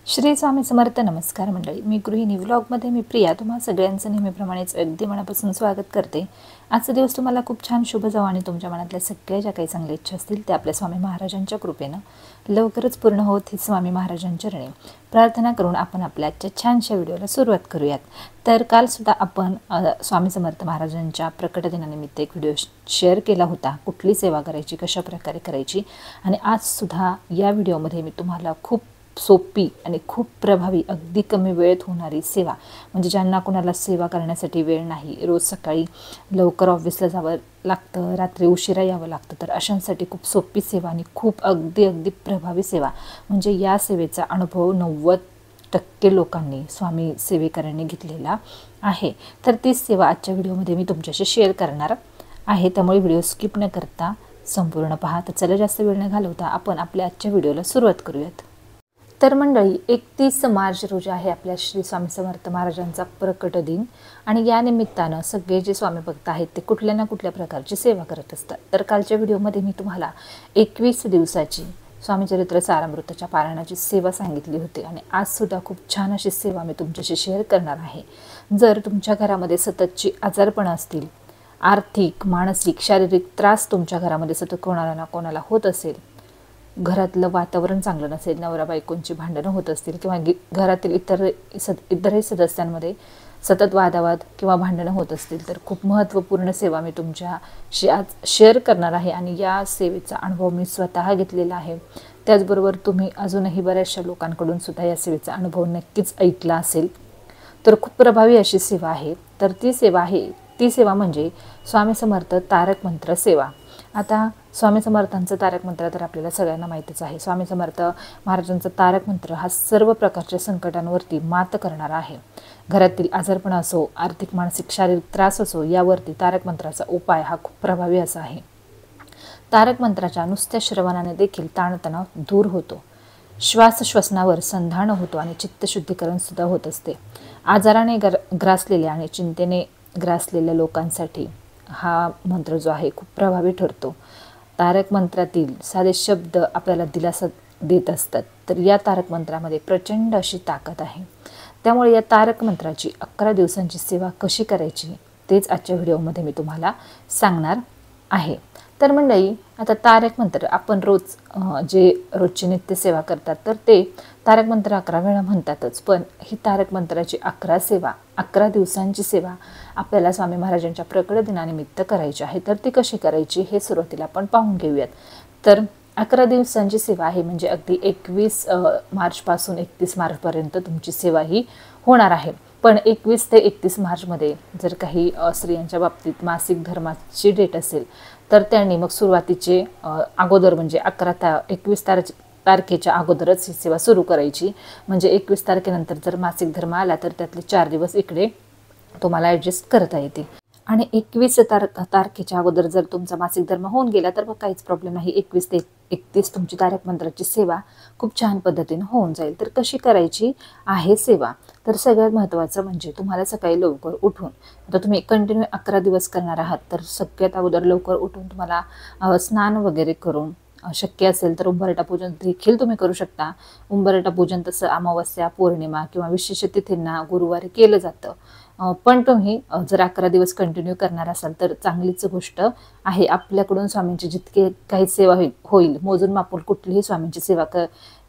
श्री स्वामी समर्थ. नमस्कार मंडळी, मी गृहिणी व्लॉगमध्ये मी प्रिया तुम्हा सगळ्यांचं नेहमीप्रमाणेच अगदी मनापासून स्वागत करते. आजचा दिवस तुम्हाला खूप छान शुभ जावो आणि तुमच्या मनातल्या सगळ्या ज्या काही चांगल्या इच्छा असतील त्या आपल्या स्वामी महाराजांच्या कृपेनं लवकरच पूर्ण होत ही स्वामी महाराजांच्या चरणी प्रार्थना करून आपण आपल्या आजच्या छानशा व्हिडिओला सुरुवात करूयात. तर कालसुद्धा आपण स्वामी समर्थ महाराजांच्या प्रकट दिनानिमित्त एक व्हिडिओ शेअर केला होता, कुठली सेवा करायची, कशा प्रकारे करायची. आणि आजसुद्धा या व्हिडिओमध्ये मी तुम्हाला खूप सोपी आणि खूप प्रभावी, अगदी कमी वेळेत होणारी सेवा, म्हणजे ज्यांना कोणाला सेवा करण्यासाठी वेळ नाही, रोज सकाळी लवकर ऑफिसला जावं लागतं, रात्री उशिरा यावं लागतं, तर अशांसाठी खूप सोपी सेवा आणि खूप अगदी प्रभावी सेवा, म्हणजे या सेवेचा अनुभव 90% लोकांनी स्वामी सेवेकरांनी घेतलेला आहे. तर तीच सेवा आजच्या व्हिडिओमध्ये मी तुमच्याशी शेअर करणार आहे, त्यामुळे व्हिडिओ स्किप न करता संपूर्ण पहा. तर चला जास्त वेळ न घालवता आपण आपल्या आजच्या व्हिडिओला सुरुवात करूयात. तर मंडळी, 31 मार्च रोजी आहे आपल्या श्री स्वामी समर्थ महाराजांचा प्रकट दिन आणि या निमित्तानं सगळे जे स्वामी भक्त आहेत ते कुठल्या ना कुठल्या प्रकारची सेवा करत असतात. तर कालच्या व्हिडिओमध्ये मी तुम्हाला 21 दिवसाची स्वामी चरित्र सारामृताच्या पारायणाची सेवा सांगितली होती आणि आजसुद्धा खूप छान अशी सेवा मी तुमच्याशी शेअर करणार आहे. जर तुमच्या घरामध्ये सततची आजारपणं असतील, आर्थिक, मानसिक, शारीरिक त्रास तुमच्या घरामध्ये सतत कोणाला ना कोणाला होत असेल, घरातलं वातावरण चांगलं नसेल, नवरा बायकोंची भांडणं होत असतील किंवा घरातील इतरही सदस्यांमध्ये सतत वादावाद किंवा भांडणं होत असतील, तर खूप महत्त्वपूर्ण सेवा मी तुमच्याशी आज शेअर करणार आहे आणि या सेवेचा अनुभव मी स्वतः घेतलेला आहे. त्याचबरोबर तुम्ही अजूनही बऱ्याचशा लोकांकडून सुद्धा या सेवेचा अनुभव नक्कीच ऐकला असेल. तर खूप प्रभावी अशी सेवा आहे. तर ती सेवा म्हणजे स्वामी समर्थ तारक मंत्र सेवा. आता स्वामी समर्थांचं तारक मंत्र तर आपल्याला सगळ्यांना माहीतच आहे. स्वामी समर्थ महाराजांचा तारक मंत्र हा सर्व प्रकारच्या संकटांवरती मात करणारा आहे. घरातील आजारपण असो, आर्थिक, मानसिक, शारीरिक त्रास असो, यावरती तारक मंत्राचा उपाय हा खूप प्रभावी असा आहे. तारक मंत्राच्या नुसत्या श्रवणाने देखील ताणतणाव दूर होतो, श्वासश्वसनावर संधान होतो आणि चित्तशुद्धीकरण सुद्धा होत असते. आजाराने ग्रासलेल्या आणि चिंतेने ग्रासलेल्या लोकांसाठी हा मंत्र जो आहे खूप प्रभावी ठरतो. तारक मंत्रातील साधे शब्द आपल्याला दिलासा देत असतात. तर या तारक मंत्रामध्ये प्रचंड अशी ताकद आहे. त्यामुळे या तारक मंत्राची 11 दिवसांची सेवा कशी करायची तेच आजच्या व्हिडिओमध्ये मी तुम्हाला सांगणार आहे. तर मंडळी, आता तारक मंत्र आपण जे रोजची नित्य सेवा करतात तर ते तारक मंत्र 11 वेळा म्हणतातच, पण ही तारक मंत्राची 11 दिवसांची सेवा आपल्याला स्वामी महाराजांच्या प्रकट दिनानिमित्त करायची आहे. तर ती कशी करायची हे सुरुवातीला आपण पाहून घेऊयात. तर 11 दिवसांची सेवा आहे, म्हणजे अगदी 21 मार्चपासून 31 मार्चपर्यंत तुमची सेवा ही होणार आहे. पण 21 ते 31 मार्चमध्ये जर काही स्त्रियांच्या बाबतीत मासिक धर्माची डेट असेल तर त्यांनी मग सुरुवातीचे अगोदर म्हणजे 21 तारखेच्या अगोदरच ही सेवा सुरू करायची. म्हणजे 21 तारखेनंतर जर मासिक धर्म आला तर त्यातले 4 दिवस इकडे तुम्हाला ॲडजस्ट करता येतील. आणि 21 तारखेच्या अगोदर जर तुमचा मासिक धर्म होऊन गेला तर मग काहीच प्रॉब्लेम नाही. 21 ते 31 तुमची तारक मंत्राची सेवा खूप छान पद्धतीने होऊन जाईल. तर कशी करायची आहे सेवा? तर सगळ्यात महत्त्वाचं म्हणजे तुम्हाला सकाळी लवकर उठून, आता तुम्ही कंटिन्यू 11 दिवस करणार आहात, तर सगळ्यात अगोदर लवकर उठून तुम्हाला स्नान वगैरे करून, शक्य असेल तर उंबरठा पूजन देखील तुम्ही करू शकता. उंबरठा पूजन तसं अमावस्या, पौर्णिमा किंवा विशेष तिथींना गुरुवारी केलं जातं. पण तुम्ही जर 11 दिवस कंटिन्यू करणार असाल तर चांगलीच गोष्ट आहे. आपल्याकडून स्वामींची जितके काही सेवा होईल मोजून मापून कुठलीही स्वामींची सेवा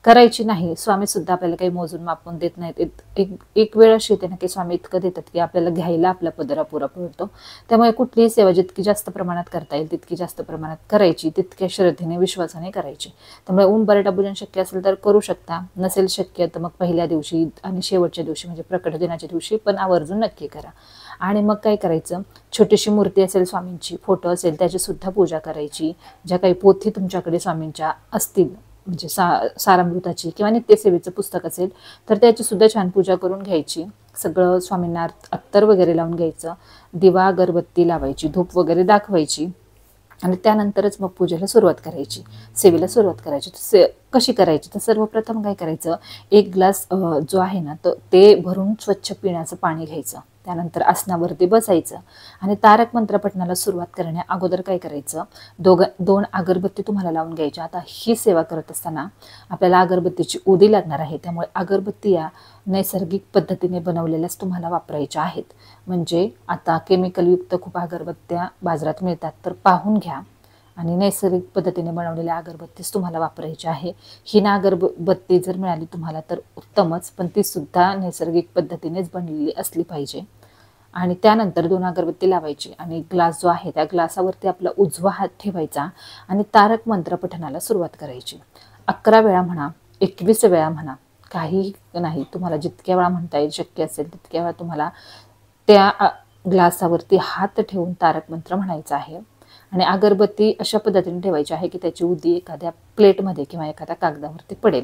करायची नाही. स्वामीसुद्धा आपल्याला काही मोजून मापून देत नाहीत. एक वेळ अशी येते ना की स्वामी इतकं देतात की आपल्याला घ्यायला आपला पदरा पुरा पडतो. त्यामुळे कुठलीही सेवा जितकी जास्त प्रमाणात करता येईल तितकी जास्त प्रमाणात करायची, तितक्या श्रद्धेने विश्वासाने करायची. त्यामुळे उंबरठा पूजन शक्य असेल तर करू शकता, नसेल शक्य तर मग पहिल्या दिवशी आणि शेवटच्या दिवशी म्हणजे प्रकट दिनाच्या दिवशी पण आवर्जून नक्की करा. आणि मग काय करायचं, छोटीशी मूर्ती असेल स्वामींची, फोटो असेल त्याची सुद्धा पूजा करायची. ज्या काही पोथी तुमच्याकडे स्वामींच्या असतील, म्हणजे सारामृताची किंवा नित्यसेवेचं पुस्तक असेल तर त्याची सुद्धा छान पूजा करून घ्यायची. सगळं स्वामींना अत्तर वगैरे लावून घ्यायचं, दिवा अगरबत्ती लावायची, धूप वगैरे दाखवायची आणि त्यानंतरच मग पूजेला सुरुवात करायची, सेवेला सुरुवात करायची. कशी करायची? तर सर्वप्रथम काय करायचं, एक ग्लास जो आहे ना तर ते भरून स्वच्छ पिण्याचं पाणी घ्यायचं. त्यानंतर आसनावरती बसायचं आणि तारक मंत्र पठणाला सुरुवात करण्या अगोदर काय करायचं, 2 अगरबत्ती तुम्हाला लावून घ्यायच्या. आता ही सेवा करत असताना आपल्याला अगरबत्तीची उदी लागणार आहे, त्यामुळे अगरबत्ती या नैसर्गिक पद्धतीने बनवलेल्याच तुम्हाला वापरायच्या आहेत. म्हणजे आता केमिकलयुक्त खूप अगरबत्त्या बाजारात मिळतात, तर पाहून घ्या आणि नैसर्गिक पद्धतीने बनवलेल्या अगरबत्तीच तुम्हाला वापरायची आहे. ही ना अगरबत्ती जर मिळाली तुम्हाला तर उत्तमच, पण ती सुद्धा नैसर्गिक पद्धतीनेच बनलेली असली पाहिजे. आणि त्यानंतर 2 अगरबत्ती लावायची आणि ग्लास जो आहे त्या ग्लासावरती आपला उजवा हात ठेवायचा आणि तारक मंत्र पठणाला सुरुवात करायची. 11 वेळा म्हणा, 21 वेळा म्हणा, काही नाही, तुम्हाला जितक्या वेळा म्हणता येईल शक्य असेल तितक्या वेळा तुम्हाला त्या ग्लासावरती हात ठेवून तारक मंत्र म्हणायचा आहे. आणि अगरबत्ती अशा पद्धतीने ठेवायची आहे की त्याची उदी एखाद्या प्लेटमध्ये किंवा एखाद्या कागदावरती पडेल.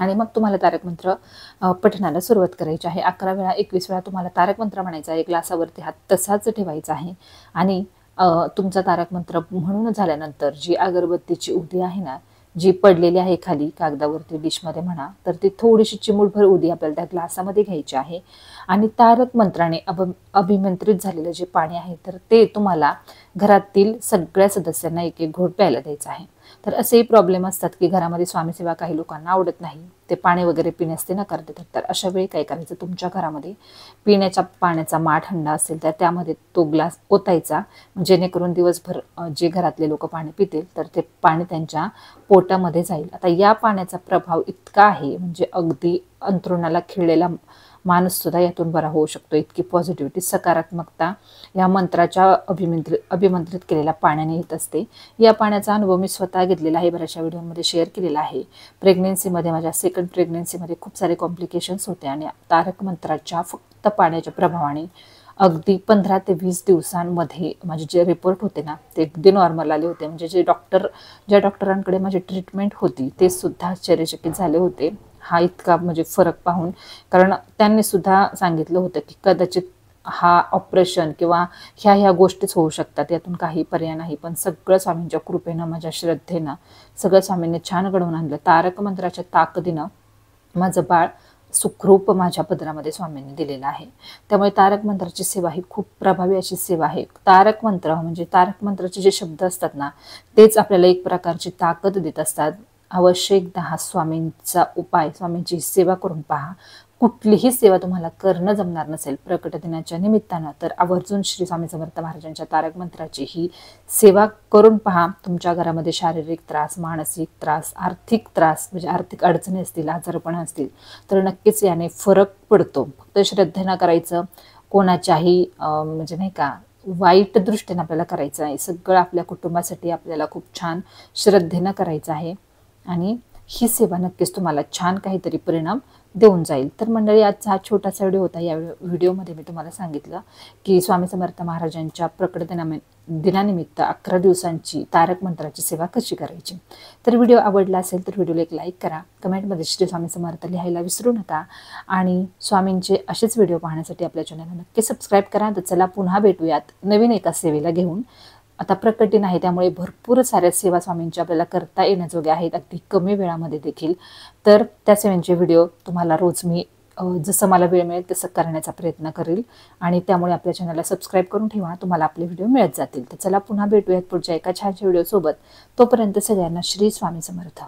आणि मग तुम्हाला तारक मंत्र पठणाला सुरुवात करायची आहे. 11 वेळा 21 वेळा तुम्हाला तारक मंत्र म्हणायचा आहे. ग्लासावरती हात तसाच ठेवायचा आहे आणि तुमचा तारक मंत्र म्हणून झाल्यानंतर जी अगरबत्तीची उदी आहे ना, जी पडलेली आहे खाली कागदावरती डिशमध्ये म्हणा, तर ती थोडीशी चिमूटभर उदी आपल्याला त्या ग्लासामध्ये घ्यायची आहे आणि तारक मंत्राने अभिमंत्रित झालेलं जे पाणी आहे तर ते तुम्हाला घरातील सगळ्या सदस्यांना एक घोट प्यायला द्यायचं आहे. तर असेही प्रॉब्लेम असतात की घरामध्ये स्वामीसेवा काही लोकांना आवडत नाही, ते पाणी वगैरे पिण्यास ते नकार देतात. तर अशा वेळी काय करायचं, तुमच्या घरामध्ये पिण्याच्या पाण्याचा माठ हंडा असेल तर त्यामध्ये तो ग्लास ओतायचा, जेणेकरून दिवसभर जे घरातले लोक पाणी पितील तर ते पाणी त्यांच्या पोटामध्ये जाईल. आता या पाण्याचा प्रभाव इतका आहे म्हणजे अगदी अंथरुणाला खिळलेला माणूस सुद्धा यातून बरा होऊ शकतो. इतकी पॉझिटिव्हिटी, सकारात्मकता या मंत्राच्या अभिमंत्रित केलेल्या पाण्याने येत असते. या पाण्याचा अनुभव मी स्वतः घेतलेला आहे, बऱ्याचशा व्हिडिओमध्ये शेअर केलेला आहे. प्रेग्नेन्सीमध्ये, माझ्या सेकंड प्रेग्नेन्सीमध्ये खूप सारे कॉम्प्लिकेशन्स होते आणि तारक मंत्राच्या फक्त पाण्याच्या प्रभावाने अगदी 15 ते 20 दिवसांमध्ये माझे जे रिपोर्ट होते ना ते अगदी नॉर्मल आले होते. म्हणजे ज्या डॉक्टरांकडे माझी ट्रीटमेंट होती ते सुद्धा आश्चर्यचकित झाले होते हा इतका म्हणजे फरक पाहून. कारण त्यांनी सुद्धा सांगितलं होतं की कदाचित हा ऑपरेशन किंवा ह्या गोष्टीच होऊ शकतात, यातून काही पर्याय नाही. पण सगळं स्वामींच्या कृपेनं, माझ्या श्रद्धेनं सगळं स्वामींनी छान घडवून आणलं. तारक मंत्राच्या ताकदीनं माझं बाळ सुखरूप माझ्या पदरामध्ये स्वामींनी दिलेलं आहे. त्यामुळे तारक मंत्राची सेवा ही खूप प्रभावी अशी सेवा आहे. तारक मंत्र म्हणजे तारक मंत्राचे जे शब्द असतात ना तेच आपल्याला एक प्रकारची ताकद देत असतात. अवश्य एकदा हा स्वामींचा उपाय, स्वामींची सेवा करून पहा. कुठलीही सेवा तुम्हाला करणं जमणार नसेल प्रकट दिनाच्या निमित्तानं तर आवर्जून श्री स्वामी समर्थ महाराजांच्या तारक मंत्राची ही सेवा करून पहा. तुमच्या घरामध्ये शारीरिक त्रास, मानसिक त्रास, आर्थिक त्रास म्हणजे आर्थिक अडचणी असतील, आजारपण असतील तर नक्कीच याने फरक पडतो. फक्त श्रद्धेनं करायचं, कोणाच्याही म्हणजे नाही का वाईट दृष्टीने आपल्याला करायचं आहे. सगळं आपल्या कुटुंबासाठी आपल्याला खूप छान श्रद्धेनं करायचं आहे आणि ही सेवा नक्कीच तुम्हाला छान काहीतरी परिणाम देऊन जाईल. तर मंडळी, आजचा हा छोटासा व्हिडिओ होता. या व्हिडिओमध्ये मी तुम्हाला सांगितलं की स्वामी समर्थ महाराजांच्या प्रकट दिनानिमित्त 11 दिवसांची तारक मंत्राची सेवा कशी करायची. तर व्हिडिओ आवडला असेल तर व्हिडिओला एक लाईक करा, कमेंटमध्ये श्री स्वामी समर्थ लिहायला विसरू नका आणि स्वामींचे असेच व्हिडिओ पाहण्यासाठी आपल्या चॅनलला नक्की सबस्क्राईब करा. तर चला पुन्हा भेटूयात नवीन एका सेवेला घेऊन. आता प्रकट दिन आहे त्यामुळे भरपूर साऱ्या सेवा स्वामींच्या आपल्याला करता येण्याजोग्या आहेत, अगदी कमी वेळामध्ये देखील. तर त्या सेवांचे व्हिडिओ तुम्हाला रोज मी जसं मला वेळ मिळेल तसं करण्याचा प्रयत्न करेल आणि त्यामुळे आपल्या चॅनलला सबस्क्राईब करून ठेवा, तुम्हाला आपले व्हिडिओ मिळत जातील. तर चला पुन्हा भेटूयात पुढच्या एका छानशा व्हिडिओसोबत. तोपर्यंत सगळ्यांना श्री स्वामी समर्थ.